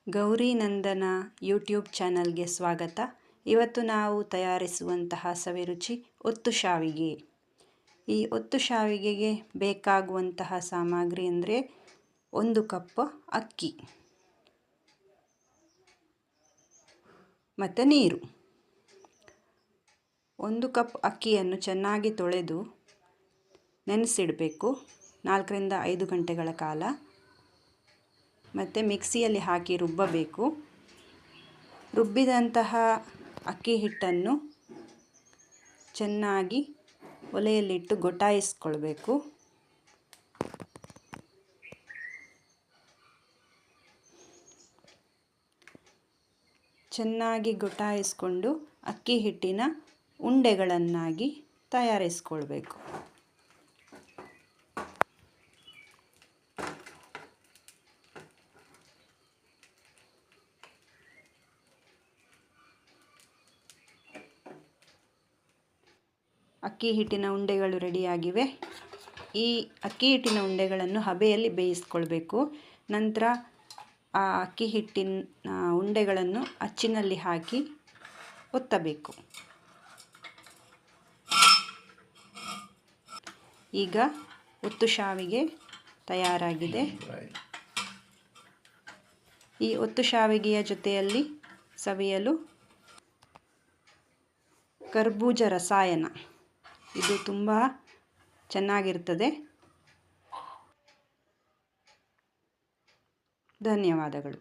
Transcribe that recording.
ಗೌರಿ ನಂದನ YouTube ಚಾನಲ್ಗೆ ಸ್ವಾಗತ. ಇವತ್ತು ನಾವು ತಯಾರಿಸುವಂತಹ ಸವಿರುಚಿ ಒತ್ತು ಶಾವಿಗೆ. ಈ ಒತ್ತು ಶಾವಿಗೆಗೆ ಬೇಕಾಗುವಂತಹ ಸಾಮಗ್ರಿ ಅಂದರೆ 1 ಕಪ್ ಅಕ್ಕಿ ಮತ್ತು ನೀರು. 1 ಕಪ್ ಅಕ್ಕಿಯನ್ನು ಚೆನ್ನಾಗಿ ತೊಳೆದು ನೆನೆಸಿಡಬೇಕು 4 ರಿಂದ 5 ಗಂಟೆಗಳ ಕಾಲ. ಮತ್ತು ಮಿಕ್ಸಿಯಲ್ಲಿ ಹಾಕಿ ರುಬ್ಬಬೇಕು. ರುಬ್ಬಿದಂತಹ ಅಕ್ಕಿ ಹಿಟ್ಟನ್ನು ಚೆನ್ನಾಗಿ ಒಲೆಯಲ್ಲಿಟ್ಟು ಗೊಟಾಯಿಸ್ಕೊಳ್ಬೇಕು. ಚೆನ್ನಾಗಿ ಗೊಟಾಯಿಸ್ಕೊಂಡು ಅಕ್ಕಿ ಹಿಟ್ಟಿನ ಉಂಡೆಗಳನ್ನಾಗಿ ತಯಾರಿಸ್ಕೊಳ್ಬೇಕು. ಅಕ್ಕಿ ಹಿಟ್ಟಿನ ಉಂಡೆಗಳು ರೆಡಿಯಾಗಿವೆ. ಈ ಅಕ್ಕಿ ಹಿಟ್ಟಿನ ಉಂಡೆಗಳನ್ನು ಹಬೆಯಲ್ಲಿ ಬೇಯಿಸ್ಕೊಳ್ಬೇಕು. ನಂತರ ಆ ಅಕ್ಕಿ ಹಿಟ್ಟಿನ ಉಂಡೆಗಳನ್ನು ಅಚ್ಚಿನಲ್ಲಿ ಹಾಕಿ ಒತ್ತಬೇಕು. ಈಗ ಒತ್ತು ಶಾವಿಗೆ ತಯಾರಾಗಿದೆ. ಈ ಒತ್ತು ಶಾವಿಗೆಯ ಜೊತೆಯಲ್ಲಿ ಸವಿಯಲು ಕರ್ಬೂಜ ರಸಾಯನ, ಇದು ತುಂಬ ಚೆನ್ನಾಗಿರ್ತದೆ. ಧನ್ಯವಾದಗಳು.